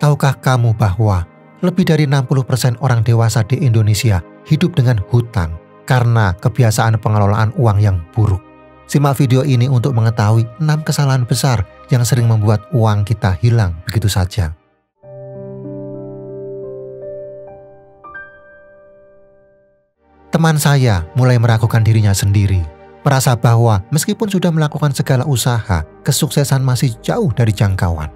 Tahukah kamu bahwa lebih dari 60% orang dewasa di Indonesia hidup dengan hutang karena kebiasaan pengelolaan uang yang buruk? Simak video ini untuk mengetahui 6 kesalahan besar yang sering membuat uang kita hilang begitu saja. Teman saya mulai meragukan dirinya sendiri, merasa bahwa meskipun sudah melakukan segala usaha, kesuksesan masih jauh dari jangkauan.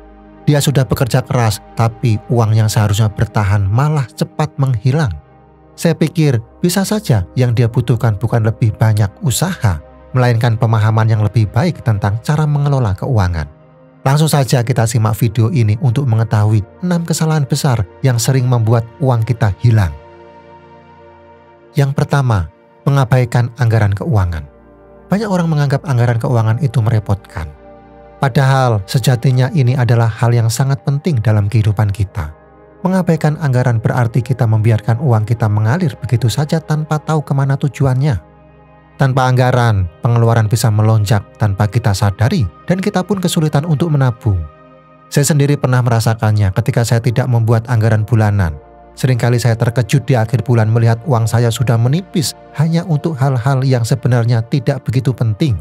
Dia sudah bekerja keras, tapi uang yang seharusnya bertahan malah cepat menghilang. Saya pikir bisa saja yang dia butuhkan bukan lebih banyak usaha, melainkan pemahaman yang lebih baik tentang cara mengelola keuangan. Langsung saja kita simak video ini untuk mengetahui 6 kesalahan besar yang sering membuat uang kita hilang. Yang pertama, mengabaikan anggaran keuangan. Banyak orang menganggap anggaran keuangan itu merepotkan. Padahal sejatinya ini adalah hal yang sangat penting dalam kehidupan kita. Mengabaikan anggaran berarti kita membiarkan uang kita mengalir begitu saja tanpa tahu kemana tujuannya. Tanpa anggaran, pengeluaran bisa melonjak tanpa kita sadari dan kita pun kesulitan untuk menabung. Saya sendiri pernah merasakannya ketika saya tidak membuat anggaran bulanan. Seringkali saya terkejut di akhir bulan melihat uang saya sudah menipis hanya untuk hal-hal yang sebenarnya tidak begitu penting.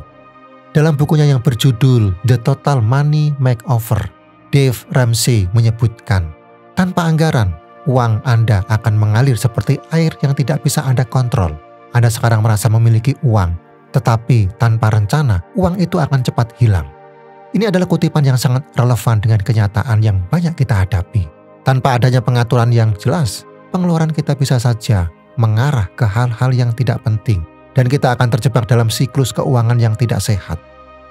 Dalam bukunya yang berjudul The Total Money Makeover, Dave Ramsey menyebutkan, tanpa anggaran, uang Anda akan mengalir seperti air yang tidak bisa Anda kontrol. Anda sekarang merasa memiliki uang, tetapi tanpa rencana, uang itu akan cepat hilang. Ini adalah kutipan yang sangat relevan dengan kenyataan yang banyak kita hadapi. Tanpa adanya pengaturan yang jelas, pengeluaran kita bisa saja mengarah ke hal-hal yang tidak penting, dan kita akan terjebak dalam siklus keuangan yang tidak sehat.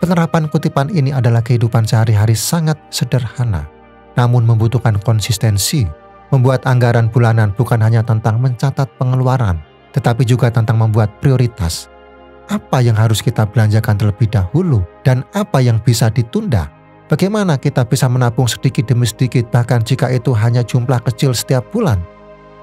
Penerapan kutipan ini adalah kehidupan sehari-hari sangat sederhana, namun membutuhkan konsistensi. Membuat anggaran bulanan bukan hanya tentang mencatat pengeluaran, tetapi juga tentang membuat prioritas. Apa yang harus kita belanjakan terlebih dahulu dan apa yang bisa ditunda? Bagaimana kita bisa menabung sedikit demi sedikit bahkan jika itu hanya jumlah kecil setiap bulan?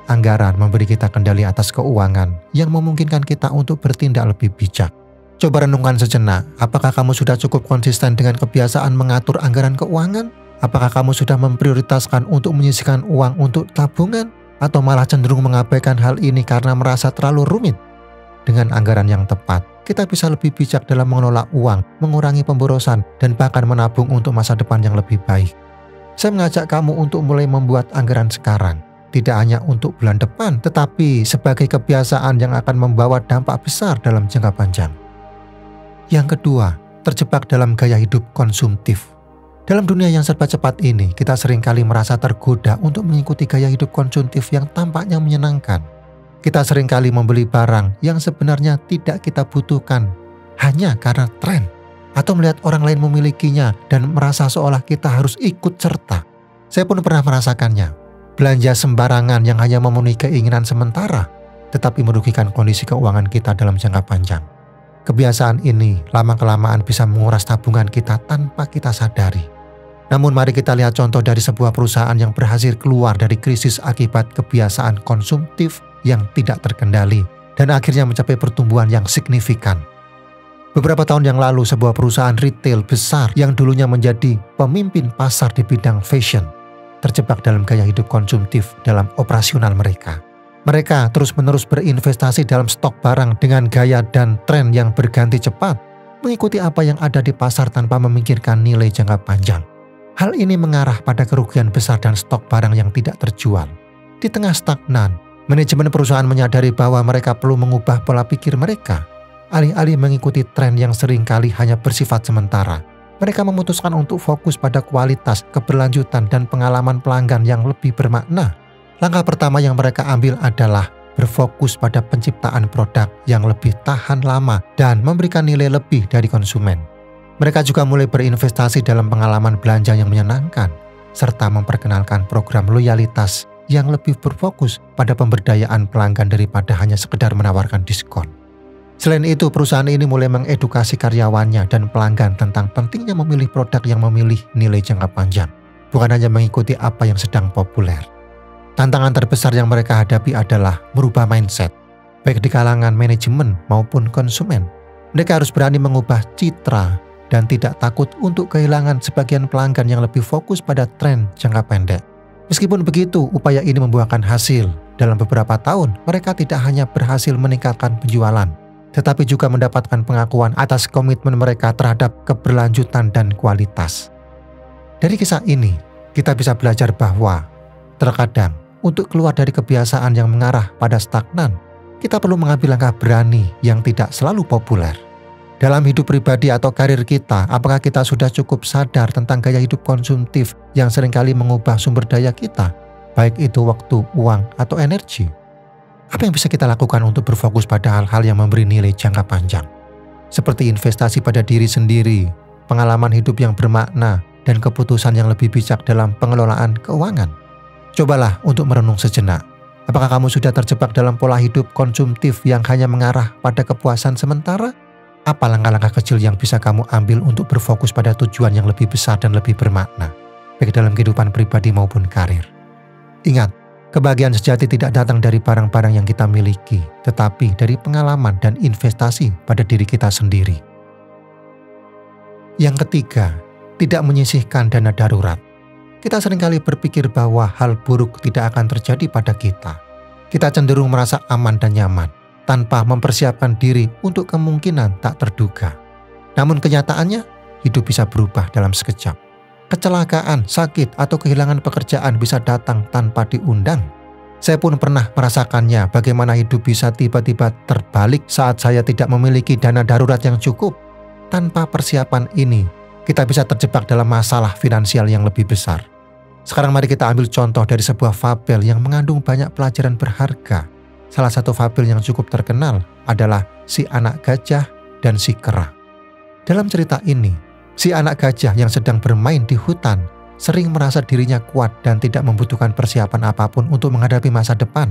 Anggaran memberi kita kendali atas keuangan yang memungkinkan kita untuk bertindak lebih bijak. Coba renungkan sejenak, apakah kamu sudah cukup konsisten dengan kebiasaan mengatur anggaran keuangan? Apakah kamu sudah memprioritaskan untuk menyisihkan uang untuk tabungan? Atau malah cenderung mengabaikan hal ini karena merasa terlalu rumit? Dengan anggaran yang tepat, kita bisa lebih bijak dalam mengelola uang, mengurangi pemborosan, dan bahkan menabung untuk masa depan yang lebih baik. Saya mengajak kamu untuk mulai membuat anggaran sekarang. Tidak hanya untuk bulan depan, tetapi sebagai kebiasaan yang akan membawa dampak besar dalam jangka panjang. Yang kedua, terjebak dalam gaya hidup konsumtif. Dalam dunia yang serba cepat ini, kita seringkali merasa tergoda untuk mengikuti gaya hidup konsumtif yang tampaknya menyenangkan. Kita seringkali membeli barang yang sebenarnya tidak kita butuhkan hanya karena tren, atau melihat orang lain memilikinya dan merasa seolah kita harus ikut serta. Saya pun pernah merasakannya. Belanja sembarangan yang hanya memenuhi keinginan sementara, tetapi merugikan kondisi keuangan kita dalam jangka panjang. Kebiasaan ini lama-kelamaan bisa menguras tabungan kita tanpa kita sadari. Namun mari kita lihat contoh dari sebuah perusahaan yang berhasil keluar dari krisis akibat kebiasaan konsumtif yang tidak terkendali dan akhirnya mencapai pertumbuhan yang signifikan. Beberapa tahun yang lalu, sebuah perusahaan retail besar yang dulunya menjadi pemimpin pasar di bidang fashion terjebak dalam gaya hidup konsumtif dalam operasional mereka. Mereka terus-menerus berinvestasi dalam stok barang dengan gaya dan tren yang berganti cepat, mengikuti apa yang ada di pasar tanpa memikirkan nilai jangka panjang. Hal ini mengarah pada kerugian besar dan stok barang yang tidak terjual. Di tengah stagnan, manajemen perusahaan menyadari bahwa mereka perlu mengubah pola pikir mereka. Alih-alih mengikuti tren yang seringkali hanya bersifat sementara, mereka memutuskan untuk fokus pada kualitas, keberlanjutan, dan pengalaman pelanggan yang lebih bermakna. Langkah pertama yang mereka ambil adalah berfokus pada penciptaan produk yang lebih tahan lama dan memberikan nilai lebih dari konsumen. Mereka juga mulai berinvestasi dalam pengalaman belanja yang menyenangkan, serta memperkenalkan program loyalitas yang lebih berfokus pada pemberdayaan pelanggan daripada hanya sekedar menawarkan diskon. Selain itu, perusahaan ini mulai mengedukasi karyawannya dan pelanggan tentang pentingnya memilih produk yang memiliki nilai jangka panjang, bukan hanya mengikuti apa yang sedang populer. Tantangan terbesar yang mereka hadapi adalah merubah mindset, baik di kalangan manajemen maupun konsumen. Mereka harus berani mengubah citra dan tidak takut untuk kehilangan sebagian pelanggan yang lebih fokus pada tren jangka pendek. Meskipun begitu, upaya ini membuahkan hasil. Dalam beberapa tahun, mereka tidak hanya berhasil meningkatkan penjualan, tetapi juga mendapatkan pengakuan atas komitmen mereka terhadap keberlanjutan dan kualitas. Dari kisah ini, kita bisa belajar bahwa terkadang untuk keluar dari kebiasaan yang mengarah pada stagnan, kita perlu mengambil langkah berani yang tidak selalu populer. Dalam hidup pribadi atau karir kita, apakah kita sudah cukup sadar tentang gaya hidup konsumtif yang seringkali mengubah sumber daya kita, baik itu waktu, uang, atau energi? Apa yang bisa kita lakukan untuk berfokus pada hal-hal yang memberi nilai jangka panjang? Seperti investasi pada diri sendiri, pengalaman hidup yang bermakna, dan keputusan yang lebih bijak dalam pengelolaan keuangan. Cobalah untuk merenung sejenak. Apakah kamu sudah terjebak dalam pola hidup konsumtif yang hanya mengarah pada kepuasan sementara? Apa langkah-langkah kecil yang bisa kamu ambil untuk berfokus pada tujuan yang lebih besar dan lebih bermakna, baik dalam kehidupan pribadi maupun karir? Ingat, kebahagiaan sejati tidak datang dari barang-barang yang kita miliki, tetapi dari pengalaman dan investasi pada diri kita sendiri. Yang ketiga, tidak menyisihkan dana darurat. Kita seringkali berpikir bahwa hal buruk tidak akan terjadi pada kita. Kita cenderung merasa aman dan nyaman, tanpa mempersiapkan diri untuk kemungkinan tak terduga. Namun kenyataannya, hidup bisa berubah dalam sekejap. Kecelakaan, sakit, atau kehilangan pekerjaan bisa datang tanpa diundang. Saya pun pernah merasakannya, bagaimana hidup bisa tiba-tiba terbalik saat saya tidak memiliki dana darurat yang cukup. Tanpa persiapan ini, kita bisa terjebak dalam masalah finansial yang lebih besar. Sekarang mari kita ambil contoh dari sebuah fabel yang mengandung banyak pelajaran berharga. Salah satu fabel yang cukup terkenal adalah Si Anak Gajah dan Si Kera. Dalam cerita ini, si anak gajah yang sedang bermain di hutan sering merasa dirinya kuat dan tidak membutuhkan persiapan apapun untuk menghadapi masa depan.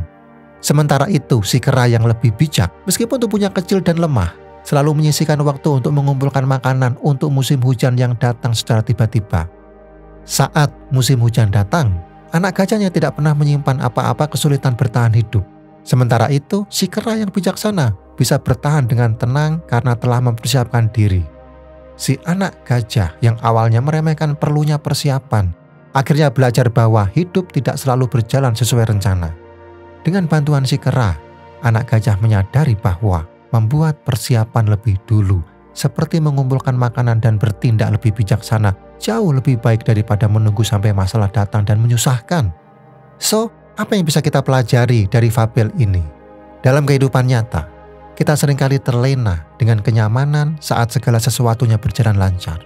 Sementara itu, si kera yang lebih bijak, meskipun tubuhnya kecil dan lemah, selalu menyisihkan waktu untuk mengumpulkan makanan untuk musim hujan yang datang secara tiba-tiba. Saat musim hujan datang, anak gajahnya tidak pernah menyimpan apa-apa kesulitan bertahan hidup. Sementara itu, si kera yang bijaksana bisa bertahan dengan tenang karena telah mempersiapkan diri. Si anak gajah yang awalnya meremehkan perlunya persiapan, akhirnya belajar bahwa hidup tidak selalu berjalan sesuai rencana. Dengan bantuan si kera, anak gajah menyadari bahwa membuat persiapan lebih dulu, seperti mengumpulkan makanan dan bertindak lebih bijaksana, jauh lebih baik daripada menunggu sampai masalah datang dan menyusahkan. So, apa yang bisa kita pelajari dari fabel ini? Dalam kehidupan nyata, kita seringkali terlena dengan kenyamanan saat segala sesuatunya berjalan lancar.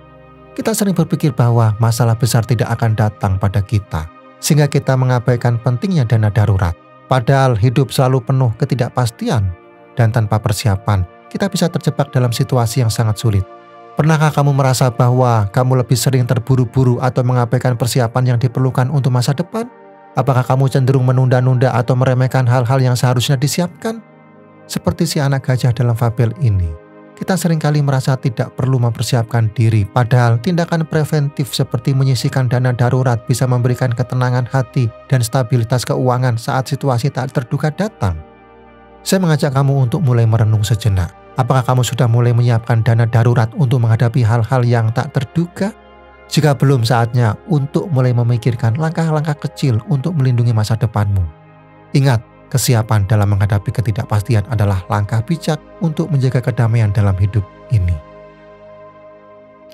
Kita sering berpikir bahwa masalah besar tidak akan datang pada kita, sehingga kita mengabaikan pentingnya dana darurat. Padahal hidup selalu penuh ketidakpastian, dan tanpa persiapan, kita bisa terjebak dalam situasi yang sangat sulit. Pernahkah kamu merasa bahwa kamu lebih sering terburu-buru atau mengabaikan persiapan yang diperlukan untuk masa depan? Apakah kamu cenderung menunda-nunda atau meremehkan hal-hal yang seharusnya disiapkan? Seperti si anak gajah dalam fabel ini, kita seringkali merasa tidak perlu mempersiapkan diri, padahal tindakan preventif seperti menyisihkan dana darurat bisa memberikan ketenangan hati dan stabilitas keuangan saat situasi tak terduga datang. Saya mengajak kamu untuk mulai merenung sejenak. Apakah kamu sudah mulai menyiapkan dana darurat untuk menghadapi hal-hal yang tak terduga? Jika belum, saatnya untuk mulai memikirkan langkah-langkah kecil untuk melindungi masa depanmu. Ingat, kesiapan dalam menghadapi ketidakpastian adalah langkah bijak untuk menjaga kedamaian dalam hidup ini.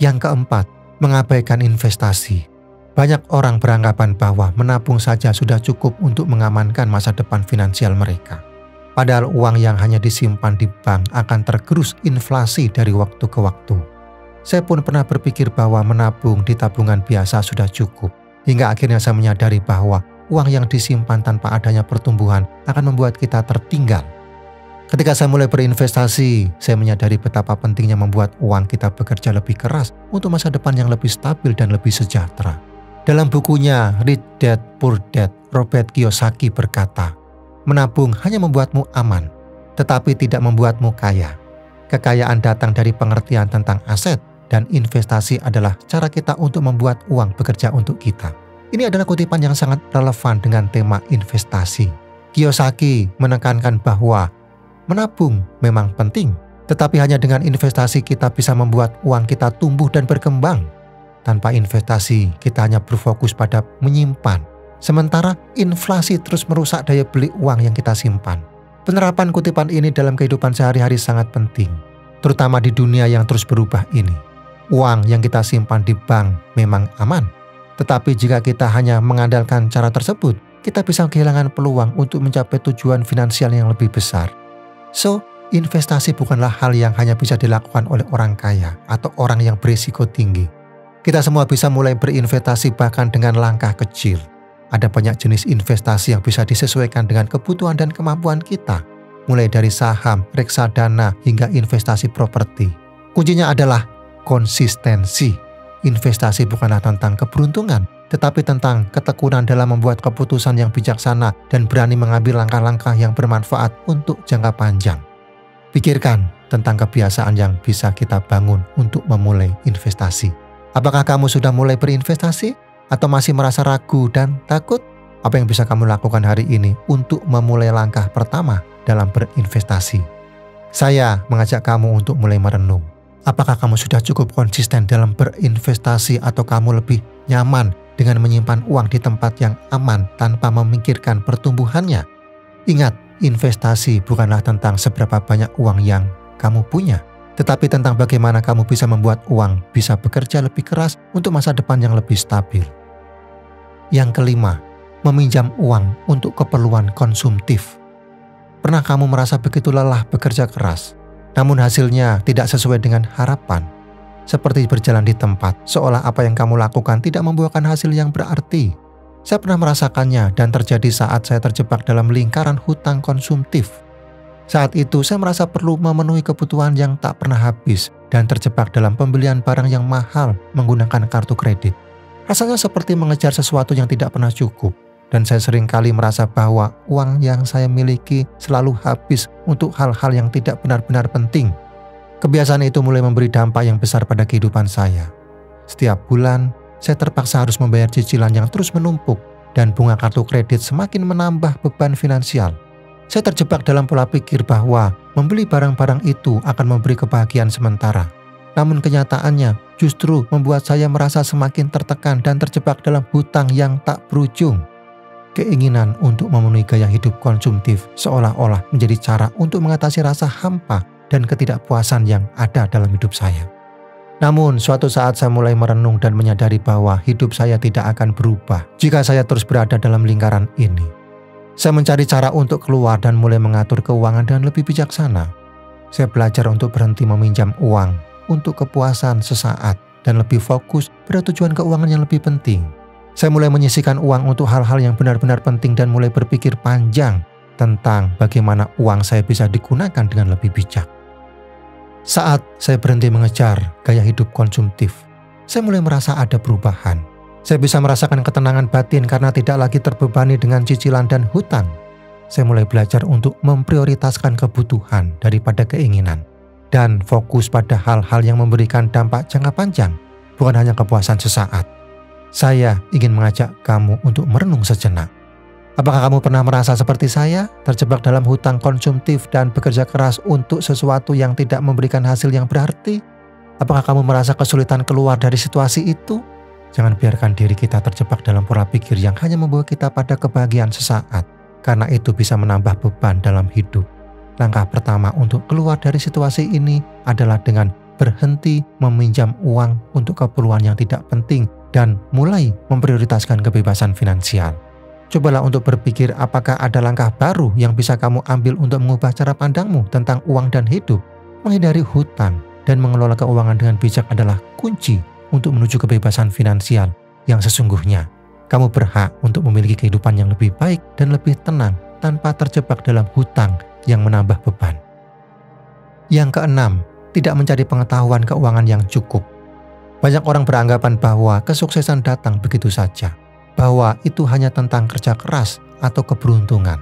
Yang keempat, mengabaikan investasi. Banyak orang beranggapan bahwa menabung saja sudah cukup untuk mengamankan masa depan finansial mereka. Padahal uang yang hanya disimpan di bank akan tergerus inflasi dari waktu ke waktu. Saya pun pernah berpikir bahwa menabung di tabungan biasa sudah cukup, hingga akhirnya saya menyadari bahwa uang yang disimpan tanpa adanya pertumbuhan akan membuat kita tertinggal. Ketika saya mulai berinvestasi, saya menyadari betapa pentingnya membuat uang kita bekerja lebih keras untuk masa depan yang lebih stabil dan lebih sejahtera. Dalam bukunya Rich Dad Poor Dad, Robert Kiyosaki berkata, menabung hanya membuatmu aman, tetapi tidak membuatmu kaya. Kekayaan datang dari pengertian tentang aset, dan investasi adalah cara kita untuk membuat uang bekerja untuk kita. Ini adalah kutipan yang sangat relevan dengan tema investasi. Kiyosaki menekankan bahwa menabung memang penting, tetapi hanya dengan investasi kita bisa membuat uang kita tumbuh dan berkembang. Tanpa investasi, kita hanya berfokus pada menyimpan, Sementara inflasi terus merusak daya beli uang yang kita simpan. Penerapan kutipan ini dalam kehidupan sehari-hari sangat penting, terutama di dunia yang terus berubah ini. Uang yang kita simpan di bank memang aman, tetapi jika kita hanya mengandalkan cara tersebut, kita bisa kehilangan peluang untuk mencapai tujuan finansial yang lebih besar. So, investasi bukanlah hal yang hanya bisa dilakukan oleh orang kaya atau orang yang berisiko tinggi. Kita semua bisa mulai berinvestasi bahkan dengan langkah kecil. Ada banyak jenis investasi yang bisa disesuaikan dengan kebutuhan dan kemampuan kita, mulai dari saham, reksadana, hingga investasi properti. Kuncinya adalah konsistensi. Investasi bukanlah tentang keberuntungan, tetapi tentang ketekunan dalam membuat keputusan yang bijaksana dan berani mengambil langkah-langkah yang bermanfaat untuk jangka panjang. Pikirkan tentang kebiasaan yang bisa kita bangun untuk memulai investasi. Apakah kamu sudah mulai berinvestasi? Atau masih merasa ragu dan takut? Apa yang bisa kamu lakukan hari ini untuk memulai langkah pertama dalam berinvestasi? Saya mengajak kamu untuk mulai merenung. Apakah kamu sudah cukup konsisten dalam berinvestasi atau kamu lebih nyaman dengan menyimpan uang di tempat yang aman tanpa memikirkan pertumbuhannya? Ingat, investasi bukanlah tentang seberapa banyak uang yang kamu punya, tetapi tentang bagaimana kamu bisa membuat uang bisa bekerja lebih keras untuk masa depan yang lebih stabil. Yang kelima, meminjam uang untuk keperluan konsumtif. Pernah kamu merasa begitu lelah bekerja keras, namun hasilnya tidak sesuai dengan harapan? Seperti berjalan di tempat, seolah apa yang kamu lakukan tidak membuahkan hasil yang berarti. Saya pernah merasakannya dan terjadi saat saya terjebak dalam lingkaran hutang konsumtif. Saat itu saya merasa perlu memenuhi kebutuhan yang tak pernah habis dan terjebak dalam pembelian barang yang mahal menggunakan kartu kredit. Rasanya seperti mengejar sesuatu yang tidak pernah cukup, dan saya sering kali merasa bahwa uang yang saya miliki selalu habis untuk hal-hal yang tidak benar-benar penting. Kebiasaan itu mulai memberi dampak yang besar pada kehidupan saya. Setiap bulan, saya terpaksa harus membayar cicilan yang terus menumpuk, dan bunga kartu kredit semakin menambah beban finansial. Saya terjebak dalam pola pikir bahwa membeli barang-barang itu akan memberi kebahagiaan sementara. Namun kenyataannya justru membuat saya merasa semakin tertekan dan terjebak dalam hutang yang tak berujung. Keinginan untuk memenuhi gaya hidup konsumtif seolah-olah menjadi cara untuk mengatasi rasa hampa dan ketidakpuasan yang ada dalam hidup saya. Namun suatu saat saya mulai merenung dan menyadari bahwa hidup saya tidak akan berubah jika saya terus berada dalam lingkaran ini. Saya mencari cara untuk keluar dan mulai mengatur keuangan dengan lebih bijaksana. Saya belajar untuk berhenti meminjam uang untuk kepuasan sesaat dan lebih fokus pada tujuan keuangan yang lebih penting. Saya mulai menyisihkan uang untuk hal-hal yang benar-benar penting dan mulai berpikir panjang tentang bagaimana uang saya bisa digunakan dengan lebih bijak. Saat saya berhenti mengejar gaya hidup konsumtif, saya mulai merasa ada perubahan. Saya bisa merasakan ketenangan batin karena tidak lagi terbebani dengan cicilan dan hutang. Saya mulai belajar untuk memprioritaskan kebutuhan daripada keinginan, dan fokus pada hal-hal yang memberikan dampak jangka panjang, bukan hanya kepuasan sesaat. Saya ingin mengajak kamu untuk merenung sejenak. Apakah kamu pernah merasa seperti saya, terjebak dalam hutang konsumtif dan bekerja keras untuk sesuatu yang tidak memberikan hasil yang berarti? Apakah kamu merasa kesulitan keluar dari situasi itu? Jangan biarkan diri kita terjebak dalam pola pikir yang hanya membawa kita pada kebahagiaan sesaat, karena itu bisa menambah beban dalam hidup. Langkah pertama untuk keluar dari situasi ini adalah dengan berhenti meminjam uang untuk keperluan yang tidak penting dan mulai memprioritaskan kebebasan finansial. Cobalah untuk berpikir apakah ada langkah baru yang bisa kamu ambil untuk mengubah cara pandangmu tentang uang dan hidup. Menghindari hutang dan mengelola keuangan dengan bijak adalah kunci untuk menuju kebebasan finansial yang sesungguhnya. Kamu berhak untuk memiliki kehidupan yang lebih baik dan lebih tenang tanpa terjebak dalam hutang yang menambah beban. Yang keenam, tidak mencari pengetahuan keuangan yang cukup. Banyak orang beranggapan bahwa kesuksesan datang begitu saja, bahwa itu hanya tentang kerja keras atau keberuntungan.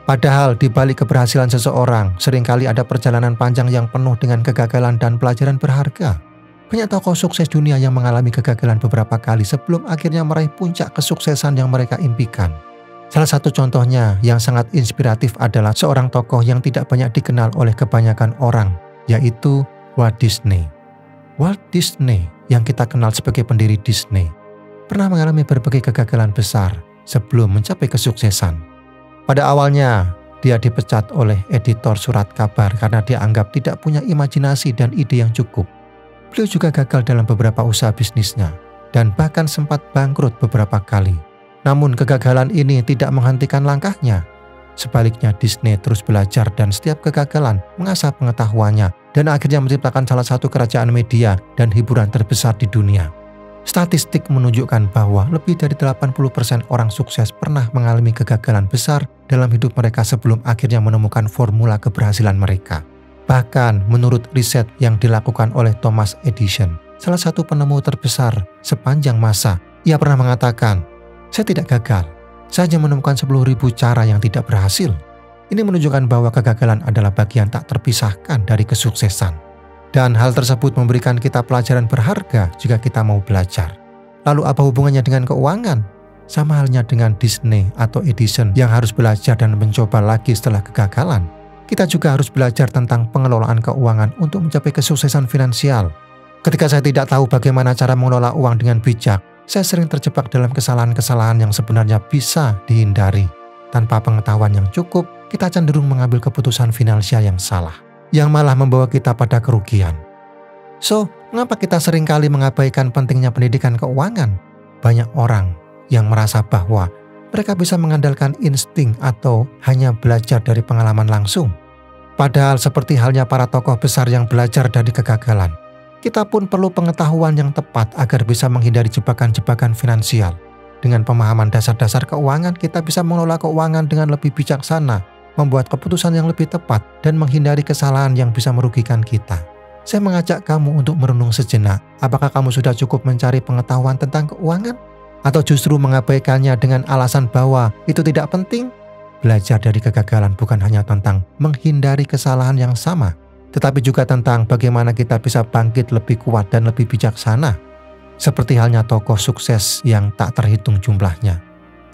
Padahal di balik keberhasilan seseorang, seringkali ada perjalanan panjang yang penuh dengan kegagalan dan pelajaran berharga. Banyak tokoh sukses dunia yang mengalami kegagalan beberapa kali sebelum akhirnya meraih puncak kesuksesan yang mereka impikan. Salah satu contohnya yang sangat inspiratif adalah seorang tokoh yang tidak banyak dikenal oleh kebanyakan orang, yaitu Walt Disney. Walt Disney yang kita kenal sebagai pendiri Disney pernah mengalami berbagai kegagalan besar sebelum mencapai kesuksesan. Pada awalnya, dia dipecat oleh editor surat kabar karena dia anggap tidak punya imajinasi dan ide yang cukup. Beliau juga gagal dalam beberapa usaha bisnisnya dan bahkan sempat bangkrut beberapa kali. Namun kegagalan ini tidak menghentikan langkahnya. Sebaliknya, Disney terus belajar dan setiap kegagalan mengasah pengetahuannya dan akhirnya menciptakan salah satu kerajaan media dan hiburan terbesar di dunia. Statistik menunjukkan bahwa lebih dari 80% orang sukses pernah mengalami kegagalan besar dalam hidup mereka sebelum akhirnya menemukan formula keberhasilan mereka. Bahkan menurut riset yang dilakukan oleh Thomas Edison, salah satu penemu terbesar sepanjang masa, ia pernah mengatakan, "Saya tidak gagal. Saya hanya menemukan 10.000 cara yang tidak berhasil." Ini menunjukkan bahwa kegagalan adalah bagian tak terpisahkan dari kesuksesan. Dan hal tersebut memberikan kita pelajaran berharga jika kita mau belajar. Lalu apa hubungannya dengan keuangan? Sama halnya dengan Disney atau Edison yang harus belajar dan mencoba lagi setelah kegagalan. Kita juga harus belajar tentang pengelolaan keuangan untuk mencapai kesuksesan finansial. Ketika saya tidak tahu bagaimana cara mengelola uang dengan bijak, saya sering terjebak dalam kesalahan-kesalahan yang sebenarnya bisa dihindari. Tanpa pengetahuan yang cukup, kita cenderung mengambil keputusan finansial yang salah, yang malah membawa kita pada kerugian. So, mengapa kita seringkali mengabaikan pentingnya pendidikan keuangan? Banyak orang yang merasa bahwa mereka bisa mengandalkan insting atau hanya belajar dari pengalaman langsung. Padahal seperti halnya para tokoh besar yang belajar dari kegagalan, kita pun perlu pengetahuan yang tepat agar bisa menghindari jebakan-jebakan finansial. Dengan pemahaman dasar-dasar keuangan, kita bisa mengelola keuangan dengan lebih bijaksana, membuat keputusan yang lebih tepat, dan menghindari kesalahan yang bisa merugikan kita. Saya mengajak kamu untuk merenung sejenak. Apakah kamu sudah cukup mencari pengetahuan tentang keuangan? Atau justru mengabaikannya dengan alasan bahwa itu tidak penting? Belajar dari kegagalan bukan hanya tentang menghindari kesalahan yang sama, tetapi juga tentang bagaimana kita bisa bangkit lebih kuat dan lebih bijaksana. Seperti halnya tokoh sukses yang tak terhitung jumlahnya,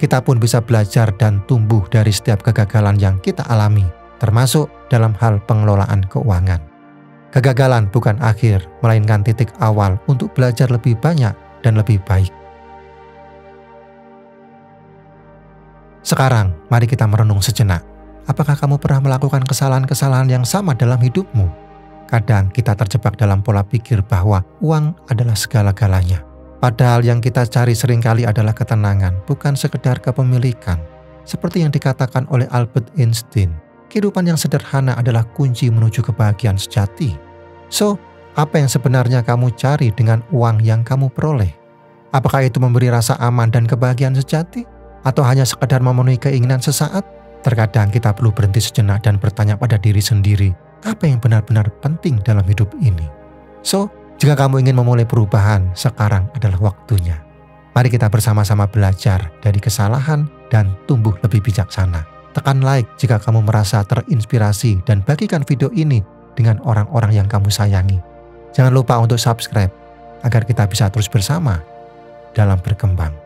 kita pun bisa belajar dan tumbuh dari setiap kegagalan yang kita alami, termasuk dalam hal pengelolaan keuangan. Kegagalan bukan akhir, melainkan titik awal untuk belajar lebih banyak dan lebih baik. Sekarang, mari kita merenung sejenak. Apakah kamu pernah melakukan kesalahan-kesalahan yang sama dalam hidupmu? Kadang kita terjebak dalam pola pikir bahwa uang adalah segala-galanya. Padahal yang kita cari seringkali adalah ketenangan, bukan sekedar kepemilikan. Seperti yang dikatakan oleh Albert Einstein, kehidupan yang sederhana adalah kunci menuju kebahagiaan sejati. So, apa yang sebenarnya kamu cari dengan uang yang kamu peroleh? Apakah itu memberi rasa aman dan kebahagiaan sejati? Atau hanya sekedar memenuhi keinginan sesaat? Terkadang kita perlu berhenti sejenak dan bertanya pada diri sendiri, apa yang benar-benar penting dalam hidup ini? So, jika kamu ingin memulai perubahan, sekarang adalah waktunya. Mari kita bersama-sama belajar dari kesalahan dan tumbuh lebih bijaksana. Tekan like jika kamu merasa terinspirasi dan bagikan video ini dengan orang-orang yang kamu sayangi. Jangan lupa untuk subscribe agar kita bisa terus bersama dalam berkembang.